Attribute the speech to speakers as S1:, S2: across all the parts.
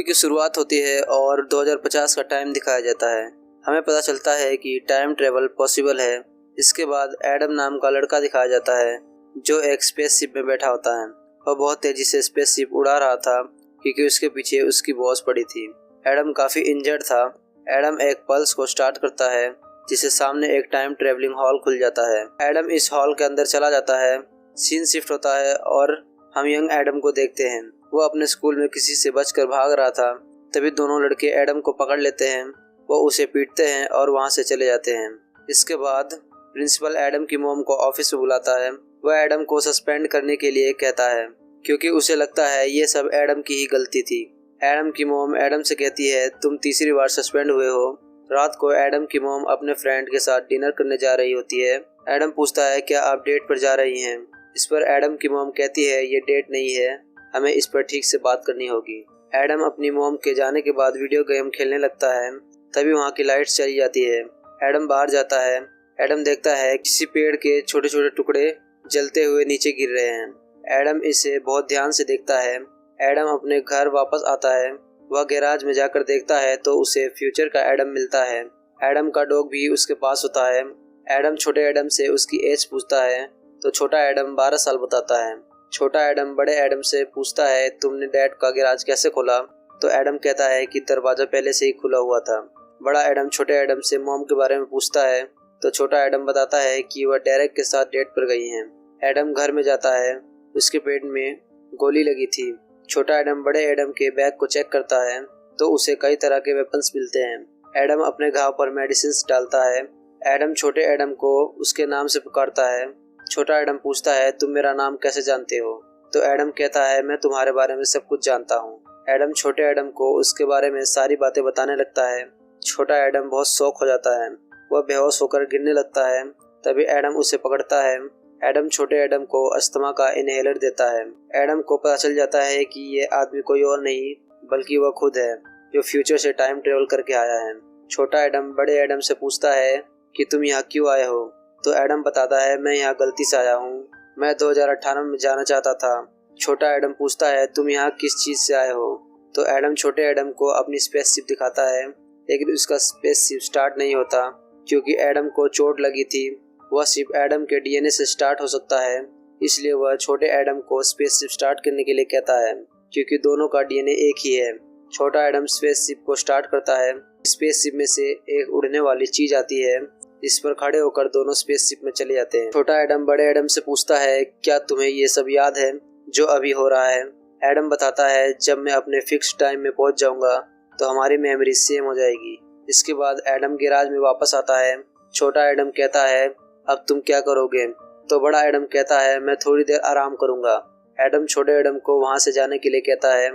S1: की शुरुआत होती है और 2050 का टाइम दिखाया जाता है। हमें पता चलता है कि टाइम ट्रेवल पॉसिबल है। इसके बाद एडम नाम का लड़का दिखाया जाता है जो एक स्पेसशिप में बैठा होता है। वह बहुत तेजी से स्पेसशिप उड़ा रहा था क्योंकि उसके पीछे उसकी बॉस पड़ी थी। एडम काफ़ी इंजर्ड था। एडम एक पल्स को स्टार्ट करता है जिससे सामने एक टाइम ट्रेवलिंग हॉल खुल जाता है। एडम इस हॉल के अंदर चला जाता है। सीन शिफ्ट होता है और हम यंग एडम को देखते हैं। वो अपने स्कूल में किसी से बचकर भाग रहा था। तभी दोनों लड़के एडम को पकड़ लेते हैं। वो उसे पीटते हैं और वहाँ से चले जाते हैं। इसके बाद प्रिंसिपल एडम की मॉम को ऑफिस में बुलाता है। वह एडम को सस्पेंड करने के लिए कहता है क्योंकि उसे लगता है ये सब एडम की ही गलती थी। एडम की मॉम एडम से कहती है तुम तीसरी बार सस्पेंड हुए हो। रात को एडम की मॉम अपने फ्रेंड के साथ डिनर करने जा रही होती है। एडम पूछता है क्या आप डेट पर जा रही हैं। इस पर एडम की मॉम कहती है ये डेट नहीं है, हमें इस पर ठीक से बात करनी होगी। एडम अपनी मॉम के जाने के बाद वीडियो गेम खेलने लगता है। तभी वहाँ की लाइट्स चली जाती है। एडम बाहर जाता है। एडम देखता है किसी पेड़ के छोटे छोटे टुकड़े जलते हुए नीचे गिर रहे हैं। एडम इसे बहुत ध्यान से देखता है। एडम अपने घर वापस आता है। वह गैराज में जाकर देखता है तो उसे फ्यूचर का एडम मिलता है। एडम का डॉग भी उसके पास होता है। एडम छोटे एडम से उसकी एज पूछता है तो छोटा एडम 12 साल बताता है। छोटा एडम बड़े एडम से पूछता है तुमने डैड का गैराज कैसे खोला। तो एडम कहता है कि दरवाजा पहले से ही खुला हुआ था। बड़ा एडम छोटे एडम से मॉम के बारे में पूछता है तो छोटा एडम बताता है कि वह डेरेक के साथ डेट पर गई हैं। एडम घर में जाता है। उसके पेट में गोली लगी थी। छोटा एडम बड़े एडम के बैग को चेक करता है तो उसे कई तरह के वेपन्स मिलते हैं। एडम अपने घाव पर मेडिसिन डालता है। एडम छोटे एडम को उसके नाम से पुकारता है। छोटा एडम पूछता है तुम मेरा नाम कैसे जानते हो। तो एडम कहता है मैं तुम्हारे बारे में सब कुछ जानता हूँ। एडम छोटे एडम को उसके बारे में सारी बातें बताने लगता है। छोटा एडम बहुत शॉक हो जाता है। वह बेहोश होकर गिरने लगता है। तभी एडम उसे पकड़ता है। एडम छोटे एडम को अस्थमा का इनहेलर देता है। एडम को पता चल जाता है कि ये आदमी कोई और नहीं बल्कि वह खुद है जो फ्यूचर से टाइम ट्रेवल करके आया है। छोटा एडम बड़े एडम से पूछता है कि तुम यहाँ क्यों आए हो। तो एडम बताता है मैं यहाँ गलती से आया हूँ। मैं 2018 में जाना चाहता था। छोटा एडम पूछता है तुम यहाँ किस चीज़ से आए हो। तो एडम छोटे एडम को अपनी स्पेसशिप दिखाता है लेकिन उसका स्पेसशिप स्टार्ट नहीं होता क्योंकि एडम को चोट लगी थी। वह सिर्फ एडम के डीएनए से स्टार्ट हो सकता है, इसलिए वह छोटे एडम को स्पेसशिप स्टार्ट करने के लिए कहता है क्योंकि दोनों का डीएनए एक ही है। छोटा एडम स्पेसशिप को स्टार्ट करता है। स्पेसशिप में से एक उड़ने वाली चीज आती है। इस पर खड़े होकर दोनों स्पेसशिप में चले जाते हैं। छोटा एडम बड़े एडम से पूछता है क्या तुम्हें ये सब याद है जो अभी हो रहा है। एडम बताता है जब मैं अपने फिक्स टाइम में पहुंच जाऊंगा तो हमारी मेमोरी सेम हो जाएगी। इसके बाद एडम गैराज में वापस आता है। छोटा एडम कहता है अब तुम क्या करोगे। तो बड़ा एडम कहता है मैं थोड़ी देर आराम करूंगा। एडम छोटे एडम को वहां से जाने के लिए कहता है।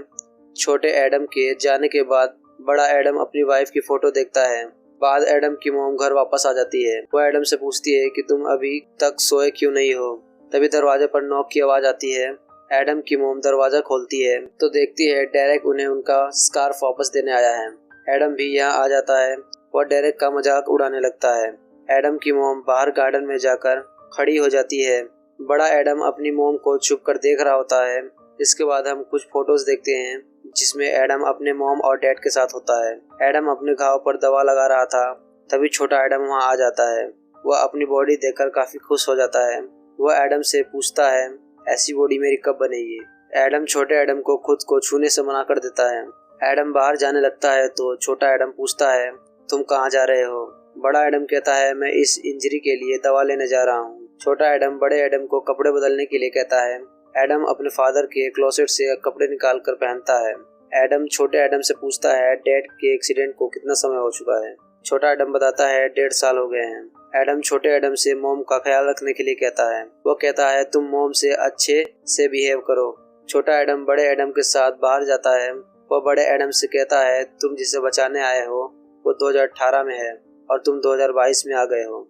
S1: छोटे एडम के जाने के बाद बड़ा एडम अपनी वाइफ की फोटो देखता है। बाद एडम की मॉम घर वापस आ जाती है। वो एडम से पूछती है कि तुम अभी तक सोए क्यों नहीं हो। तभी दरवाजे पर नॉक की आवाज आती है। एडम की मॉम दरवाजा खोलती है तो देखती है डेरेक उन्हें उनका स्कार्फ वापस देने आया है। एडम भी यहाँ आ जाता है। वह डेरेक का मजाक उड़ाने लगता है। एडम की मॉम बाहर गार्डन में जाकर खड़ी हो जाती है। बड़ा एडम अपनी मॉम को छुप कर देख रहा होता है। इसके बाद हम कुछ फोटोज देखते हैं जिसमें एडम अपने मॉम और डैड के साथ होता है। एडम अपने घाव पर दवा लगा रहा था। तभी छोटा एडम वहां आ जाता है। वह अपनी बॉडी देखकर काफी खुश हो जाता है। वह एडम से पूछता है ऐसी बॉडी मेरी कब बनेगी। एडम छोटे एडम को खुद को छूने से मना कर देता है। एडम बाहर जाने लगता है तो छोटा एडम पूछता है तुम कहाँ जा रहे हो। बड़ा एडम कहता है मैं इस इंजरी के लिए दवा लेने जा रहा हूँ। छोटा एडम बड़े एडम को कपड़े बदलने के लिए कहता है। एडम अपने फादर के क्लोसेट से कपड़े निकाल कर पहनता है। एडम छोटे एडम से पूछता है डैड के एक्सीडेंट को कितना समय हो चुका है। छोटा एडम बताता है 1.5 साल हो गए हैं। एडम छोटे एडम से मॉम का ख्याल रखने के लिए कहता है। वो कहता है तुम मॉम से अच्छे से बिहेव करो। छोटा एडम बड़े एडम के साथ बाहर जाता है। वह बड़े एडम से कहता है तुम जिसे बचाने आए हो वो 2018 में है और तुम 2022 में आ गए हो।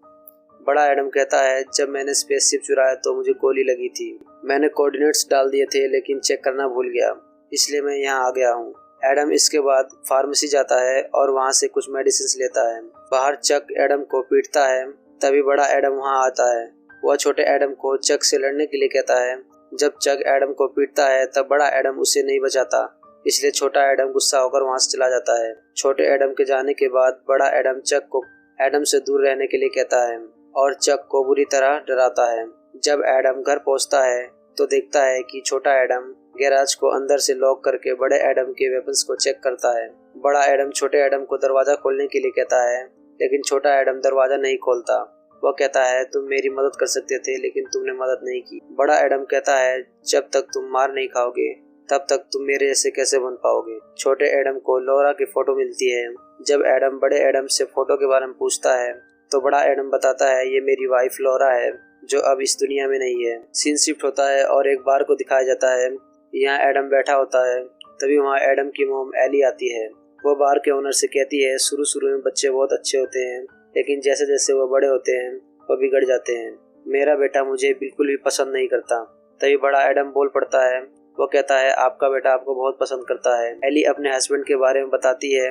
S1: बड़ा एडम कहता है जब मैंने स्पेसशिप चुराया तो मुझे गोली लगी थी। मैंने कोऑर्डिनेट्स डाल दिए थे लेकिन चेक करना भूल गया, इसलिए मैं यहाँ आ गया हूँ। एडम इसके बाद फार्मेसी जाता है और वहाँ से कुछ मेडिसिन लेता है। बाहर चक एडम को पीटता है। तभी बड़ा एडम वहाँ आता है। वह छोटे एडम को चक से लड़ने के लिए कहता है। जब चक एडम को पीटता है तब बड़ा एडम उसे नहीं बचाता। इसलिए छोटा एडम गुस्सा होकर वहां से चला जाता है। छोटे एडम के जाने के बाद बड़ा एडम चक को एडम से दूर रहने के लिए कहता है और चक को बुरी तरह डराता है। जब एडम घर पहुंचता है तो देखता है कि छोटा एडम गैराज को अंदर से लॉक करके बड़े एडम के वेपन्स को चेक करता है। बड़ा एडम छोटे एडम को दरवाजा खोलने के लिए कहता है, लेकिन छोटा एडम दरवाजा नहीं खोलता। वह कहता है, तुम मेरी मदद कर सकते थे लेकिन तुमने मदद नहीं की। बड़ा एडम कहता है, जब तक तुम मार नहीं खाओगे तब तक तुम मेरे जैसे कैसे बन पाओगे। छोटे एडम को लौरा की फोटो मिलती है। जब एडम बड़े एडम से फोटो के बारे में पूछता है तो बड़ा एडम बताता है, ये मेरी वाइफ लौरा है जो अब इस दुनिया में नहीं है। सीन शिफ्ट होता है और एक बार को दिखाया जाता है। यहाँ एडम बैठा होता है, तभी वहाँ एडम की मोम एली आती है। वो बार के ओनर से कहती है, शुरू में बच्चे बहुत अच्छे होते हैं लेकिन जैसे जैसे वो बड़े होते हैं वो बिगड़ जाते हैं। मेरा बेटा मुझे बिल्कुल भी पसंद नहीं करता। तभी बड़ा एडम बोल पड़ता है। वो कहता है, आपका बेटा आपको बहुत पसंद करता है। एली अपने हस्बैंड के बारे में बताती है।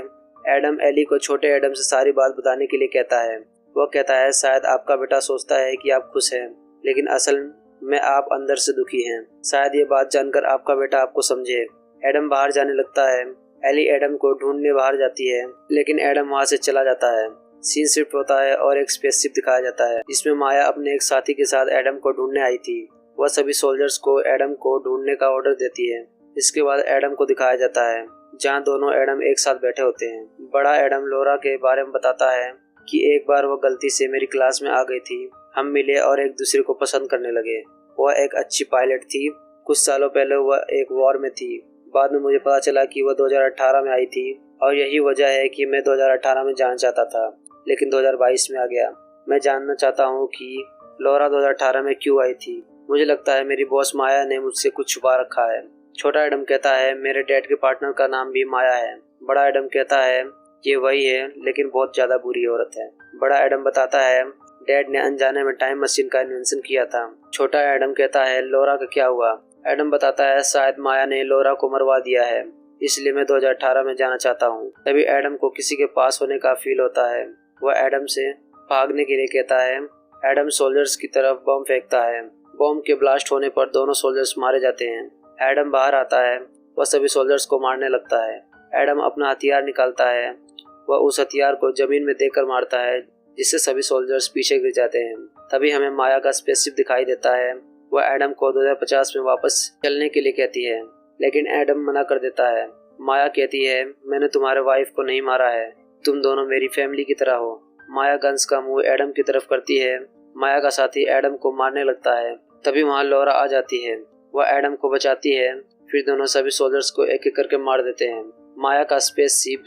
S1: एडम एली को छोटे एडम से सारी बात बताने के लिए कहता है। वो कहता है, शायद आपका बेटा सोचता है कि आप खुश हैं लेकिन असल में आप अंदर से दुखी हैं। शायद ये बात जानकर आपका बेटा आपको समझे। एडम बाहर जाने लगता है। एली एडम को ढूंढने बाहर जाती है लेकिन एडम वहां से चला जाता है। सीन शिफ्ट होता है और एक स्पेसशिप दिखाया जाता है जिसमें माया अपने एक साथी के साथ एडम को ढूंढने आई थी। वह सभी सोल्जर्स को एडम को ढूंढने का ऑर्डर देती है। इसके बाद एडम को दिखाया जाता है जहां दोनों एडम एक साथ बैठे होते हैं। बड़ा एडम लौरा के बारे में बताता है कि एक बार वह गलती से मेरी क्लास में आ गई थी। हम मिले और एक दूसरे को पसंद करने लगे। वह एक अच्छी पायलट थी। कुछ सालों पहले वह एक वॉर में थी। बाद में मुझे पता चला कि वह 2018 में आई थी और यही वजह है कि मैं 2018 में जाना चाहता था लेकिन 2022 में आ गया। मैं जानना चाहता हूँ कि लौरा 2018 में क्यों आई थी। मुझे लगता है मेरी बॉस माया ने मुझसे कुछ छुपा रखा है। छोटा एडम कहता है, मेरे डैड के पार्टनर का नाम भी माया है। बड़ा एडम कहता है, ये वही है लेकिन बहुत ज्यादा बुरी औरत है। बड़ा एडम बताता है, डैड ने अनजाने में टाइम मशीन का इन्वेंशन किया था। छोटा एडम कहता है, लौरा का क्या हुआ। एडम बताता है, शायद माया ने लौरा को मरवा दिया है इसलिए मैं 2018 में जाना चाहता हूँ। तभी एडम को किसी के पास होने का फील होता है। वह एडम से भागने के लिए कहता है। एडम सोल्जर्स की तरफ बम फेंकता है। बम के ब्लास्ट होने पर दोनों सोल्जर्स मारे जाते हैं। एडम बाहर आता है। वह सभी सोल्जर्स को मारने लगता है। एडम अपना हथियार निकालता है। वह उस हथियार को जमीन में देकर मारता है जिससे सभी सोल्जर्स पीछे गिर जाते हैं। तभी हमें माया का स्पेसशिप दिखाई देता है। वह एडम को 2050 में वापस चलने के लिए कहती है लेकिन एडम मना कर देता है। माया कहती है, मैंने तुम्हारे वाइफ को नहीं मारा है, तुम दोनों मेरी फैमिली की तरह हो। माया गन्स का मुंह एडम की तरफ करती है। माया का साथी एडम को मारने लगता है। तभी वहाँ लौरा आ जाती है। वह एडम को बचाती है। फिर दोनों सभी सोल्जर्स को एक एक करके मार देते हैं। माया का स्पेसशिप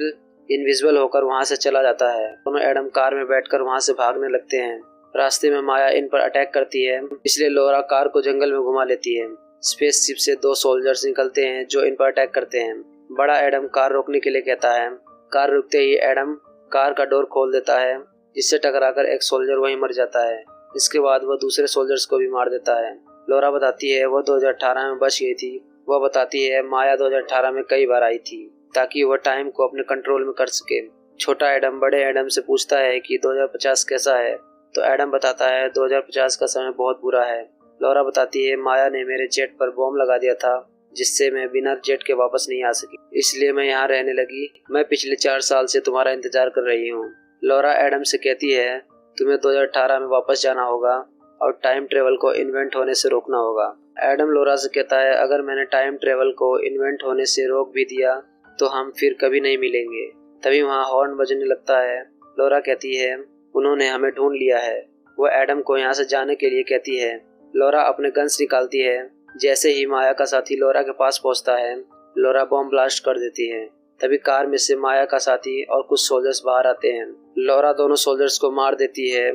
S1: इनविजिबल होकर वहाँ से चला जाता है। दोनों एडम कार में बैठकर वहाँ से भागने लगते हैं। रास्ते में माया इन पर अटैक करती है इसलिए लौरा कार को जंगल में घुमा लेती है। स्पेसशिप से 2 सोल्जर्स निकलते हैं जो इन पर अटैक करते हैं। बड़ा एडम कार रोकने के लिए कहता है। कार रुकते ही एडम कार का डोर खोल देता है जिससे टकराकर एक सोल्जर वहीं मर जाता है। इसके बाद वह दूसरे सोल्जर्स को भी मार देता है। लौरा बताती है वह 2018 में बच गई थी। वह बताती है माया 2018 में कई बार आई थी ताकि वह टाइम को अपने कंट्रोल में कर सके। छोटा एडम बड़े एडम से पूछता है कि 2050 कैसा है तो एडम बताता है 2050 का समय बहुत बुरा है। लौरा बताती है, माया ने मेरे जेट पर बॉम्ब लगा दिया था जिससे मैं बिना जेट के वापस नहीं आ सकी, इसलिए मैं यहाँ रहने लगी। मैं पिछले 4 साल से तुम्हारा इंतजार कर रही हूँ। लौरा एडम से कहती है, तुम्हें 2018 में वापस जाना होगा और टाइम ट्रेवल को इन्वेंट होने से रोकना होगा। एडम लौरा से कहता है, अगर मैंने टाइम ट्रेवल को इन्वेंट होने से रोक भी दिया तो हम फिर कभी नहीं मिलेंगे। तभी वहाँ हॉर्न बजने लगता है। लौरा कहती है, उन्होंने हमें ढूंढ लिया है। वो एडम को यहाँ से जाने के लिए कहती है। लौरा अपने गन्स निकालती है। जैसे ही माया का साथी लौरा के पास पहुँचता है, लौरा बॉम्ब ब्लास्ट कर देती है। तभी कार में से माया का साथी और कुछ सोल्जर्स बाहर आते हैं। लौरा दोनों सोल्जर्स को मार देती है।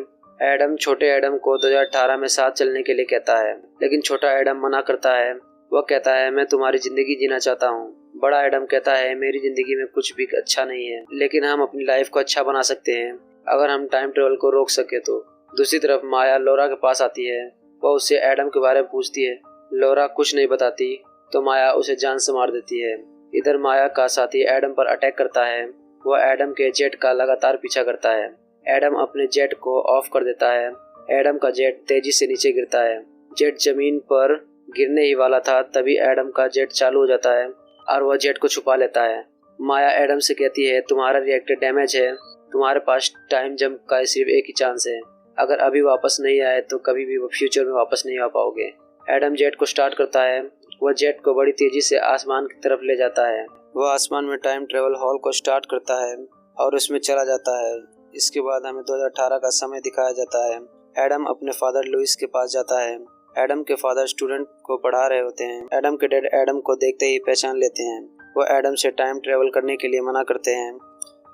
S1: एडम छोटे एडम को 2018 में साथ चलने के लिए कहता है, लेकिन छोटा एडम मना करता है। वह कहता है, मैं तुम्हारी जिंदगी जीना चाहता हूँ। बड़ा एडम कहता है, मेरी जिंदगी में कुछ भी अच्छा नहीं है, लेकिन हम अपनी लाइफ को अच्छा बना सकते हैं अगर हम टाइम ट्रेवल को रोक सके तो। दूसरी तरफ माया लौरा के पास आती है। वह उससे एडम के बारे में पूछती है। लौरा कुछ नहीं बताती तो माया उसे जान से मार देती है। इधर माया का साथी एडम पर अटैक करता है। वह एडम के जेट का लगातार पीछा करता है। एडम अपने जेट को ऑफ कर देता है। एडम का जेट तेजी से नीचे गिरता है। जेट जमीन पर गिरने ही वाला था, तभी एडम का जेट चालू हो जाता है और वह जेट को छुपा लेता है। माया एडम से कहती है तुम्हारा रिएक्टर डैमेज है, तुम्हारे पास टाइम जंप का सिर्फ एक ही चांस है, अगर अभी वापस नहीं आए तो कभी भी वो फ्यूचर में वापस नहीं आ पाओगे। एडम जेट को स्टार्ट करता है। वह जेट को बड़ी तेजी से आसमान की तरफ ले जाता है। वह आसमान में टाइम ट्रेवल हॉल को स्टार्ट करता है और उसमें चला जाता है। इसके बाद हमें 2018 का समय दिखाया जाता है। एडम अपने फादर लुइस के पास जाता है। एडम के फादर स्टूडेंट को पढ़ा रहे होते हैं। एडम के डैड एडम को देखते ही पहचान लेते हैं। वो एडम से टाइम ट्रेवल करने के लिए मना करते हैं।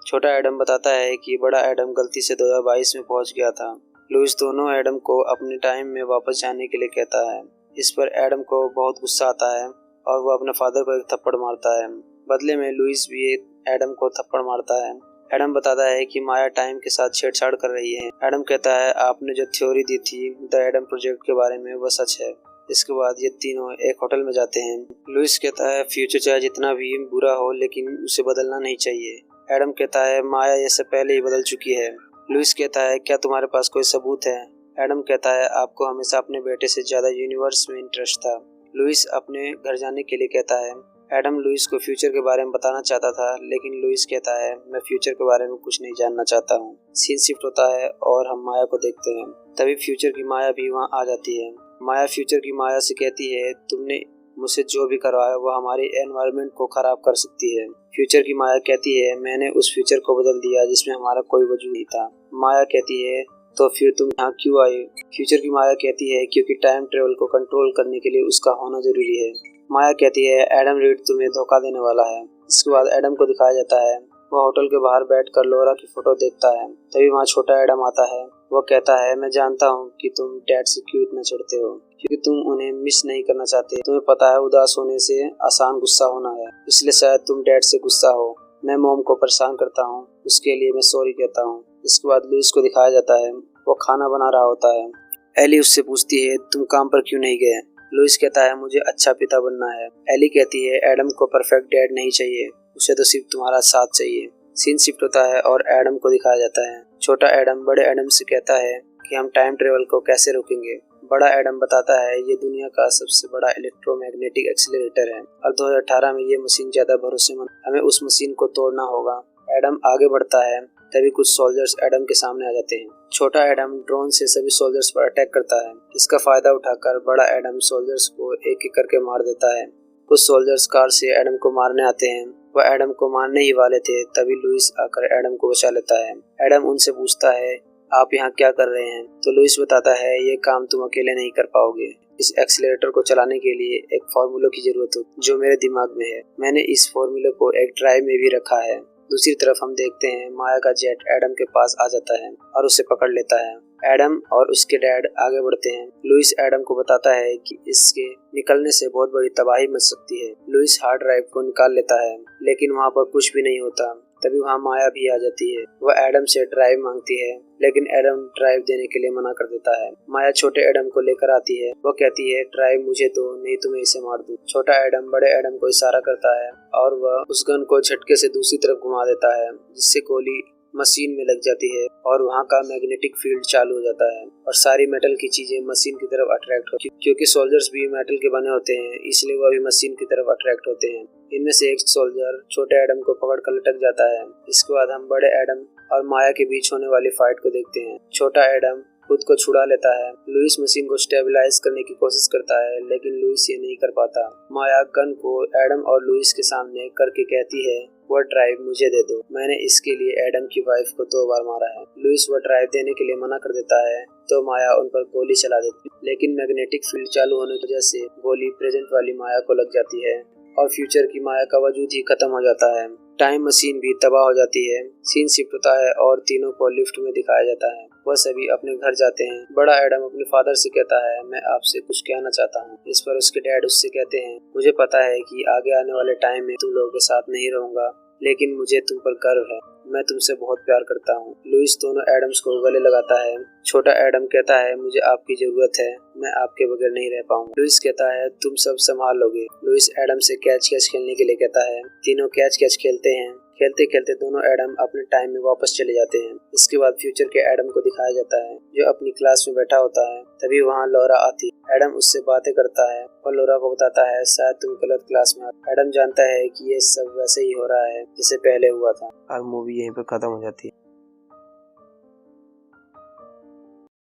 S1: छोटा एडम बताता है कि बड़ा एडम गलती से 2022 में पहुंच गया था। लुइस दोनों एडम को अपने टाइम में वापस जाने के लिए कहता है। इस पर एडम को बहुत गुस्सा आता है और वो अपने फादर को एक थप्पड़ मारता है। बदले में लुइस भी एडम को थप्पड़ मारता है। एडम बताता है कि माया टाइम के साथ छेड़छाड़ कर रही है। एडम कहता है आपने जो थ्योरी दी थी द एडम प्रोजेक्ट के बारे में वो सच है। इसके बाद ये तीनों एक होटल में जाते हैं। लुइस कहता है फ्यूचर चाहे जितना भी बुरा हो लेकिन उसे बदलना नहीं चाहिए। एडम कहता है माया ये सब पहले ही बदल चुकी है। लुइस कहता है क्या तुम्हारे पास कोई सबूत है? एडम कहता है आपको हमेशा अपने बेटे से ज्यादा यूनिवर्स में इंटरेस्ट था। लुइस अपने घर जाने के लिए कहता है। एडम लुइस को फ्यूचर के बारे में बताना चाहता था लेकिन लुइस कहता है मैं फ्यूचर के बारे में कुछ नहीं जानना चाहता हूँ। सीन शिफ्ट होता है और हम माया को देखते हैं। तभी फ्यूचर की माया भी वहाँ आ जाती है। माया फ्यूचर की माया से कहती है तुमने मुझसे जो भी करवाया वो हमारी एनवायरनमेंट को खराब कर सकती है। फ्यूचर की माया कहती है मैंने उस फ्यूचर को बदल दिया जिसमें हमारा कोई वजूद नहीं था। माया कहती है तो फिर तुम यहाँ क्यों आए? फ्यूचर की माया कहती है क्योंकि टाइम ट्रेवल को कंट्रोल करने के लिए उसका होना जरूरी है। माया कहती है एडम रीड तुम्हें धोखा देने वाला है। इसके बाद एडम को दिखाया जाता है। वह होटल के बाहर बैठकर लोरा की फोटो देखता है। तभी वहाँ छोटा एडम आता है। वह कहता है मैं जानता हूँ कि तुम डैड से क्यों इतना चिढ़ते हो, क्योंकि तुम उन्हें मिस नहीं करना चाहते। तुम्हें पता है उदास होने से आसान गुस्सा होना है, इसलिए शायद तुम डैड से गुस्सा हो। मैं मॉम को परेशान करता हूँ, उसके लिए मैं सॉरी कहता हूँ। इसके बाद लुइस को दिखाया जाता है। वो खाना बना रहा होता है। एली उससे पूछती है तुम काम पर क्यों नहीं गए? लुइस कहता है मुझे अच्छा पिता बनना है। एली कहती है एडम को परफेक्ट डैड नहीं चाहिए, उसे तो सिर्फ तुम्हारा साथ चाहिए। सीन शिफ्ट होता है और एडम को दिखाया जाता है। छोटा एडम बड़े एडम से कहता है कि हम टाइम ट्रेवल को कैसे रोकेंगे। बड़ा एडम बताता है ये दुनिया का सबसे बड़ा इलेक्ट्रोमैग्नेटिक एक्सीलरेटर है और 2018 में ये मशीन ज्यादा भरोसेमंद, हमें उस मशीन को तोड़ना होगा। एडम आगे बढ़ता है। तभी कुछ सोल्जर्स एडम के सामने आ जाते हैं। छोटा एडम ड्रोन से सभी सोल्जर्स पर अटैक करता है। इसका फायदा उठाकर बड़ा एडम सोल्जर्स को एक एक करके मार देता है। कुछ सोल्जर्स कार से एडम को मारने आते हैं। वह एडम को मारने ही वाले थे, तभी लुइस आकर एडम को बचा लेता है। एडम उनसे पूछता है आप यहाँ क्या कर रहे हैं? तो लुइस बताता है ये काम तुम अकेले नहीं कर पाओगे, इस एक्सीलरेटर को चलाने के लिए एक फार्मूला की जरूरत हो जो मेरे दिमाग में है। मैंने इस फार्मूले को एक ड्राइव में भी रखा है। दूसरी तरफ हम देखते हैं माया का जेट एडम के पास आ जाता है और उसे पकड़ लेता है। एडम और उसके डैड आगे बढ़ते हैं। लुइस एडम को बताता है कि इसके निकलने से बहुत बड़ी तबाही मच सकती है। लुइस हार्ड ड्राइव को निकाल लेता है लेकिन वहाँ पर कुछ भी नहीं होता। तभी वहाँ माया भी आ जाती है। वह एडम से ड्राइव मांगती है लेकिन एडम ड्राइव देने के लिए मना कर देता है। माया छोटे एडम को लेकर आती है। वह कहती है ड्राइव मुझे दो, नहीं तो मैं इसे मार दूं। छोटा एडम बड़े एडम को इशारा करता है और वह उस गन को झटके से दूसरी तरफ घुमा देता है जिससे गोली मशीन में लग जाती है और वहाँ का मैग्नेटिक फील्ड चालू हो जाता है और सारी मेटल की चीजें मशीन की तरफ अट्रैक्ट होती हैं। क्योंकि सोल्जर्स भी मेटल के बने होते हैं इसलिए वह भी मशीन की तरफ अट्रैक्ट होते हैं। इनमें से एक सोल्जर छोटे एडम को पकड़कर लटक जाता है। इसके बाद हम बड़े एडम और माया के बीच होने वाली फाइट को देखते हैं। छोटा एडम खुद को छुड़ा लेता है। लुइस मशीन को स्टेबलाइज करने की कोशिश करता है लेकिन लुइस ये नहीं कर पाता। माया गन को एडम और लुइस के सामने करके कहती है वह ड्राइव मुझे दे दो, मैंने इसके लिए एडम की वाइफ को 2 बार मारा है। लुइस वह ड्राइव देने के लिए मना कर देता है तो माया उन पर गोली चला देती है लेकिन मैग्नेटिक फील्ड चालू होने की वजह से गोली प्रेजेंट वाली माया को लग जाती है और फ्यूचर की माया का वजूद ही खत्म हो जाता है। टाइम मशीन भी तबाह हो जाती है। सीन शिफ्ट होता है और तीनों को लिफ्ट में दिखाया जाता है। वह सभी अपने घर जाते हैं। बड़ा एडम अपने फादर से कहता है मैं आपसे कुछ कहना चाहता हूँ। इस पर उसके डैड उससे कहते हैं मुझे पता है कि आगे आने वाले टाइम में तुम लोगों के साथ नहीं रहूंगा लेकिन मुझे तुम पर गर्व है, मैं तुमसे बहुत प्यार करता हूँ। लुइस दोनों एडम्स को गले लगाता है। छोटा एडम कहता है मुझे आपकी जरूरत है, मैं आपके बगैर नहीं रह पाऊंगा। लुइस कहता है तुम सब संभाल लोगे। लुइस एडम से कैच कैच खेलने के लिए कहता है। तीनों कैच कैच खेलते हैं। खेलते खेलते दोनों एडम अपने टाइम में वापस चले जाते हैं। इसके बाद फ्यूचर के एडम को दिखाया जाता है जो अपनी क्लास में बैठा होता है। तभी वहाँ लॉरा आती है। एडम उससे बातें करता है और लॉरा को बताता है शायद तुम गलत क्लास में आते। एडम जानता है कि ये सब वैसे ही हो रहा है जैसे पहले हुआ था। और मूवी यहीं पर खत्म हो जाती है।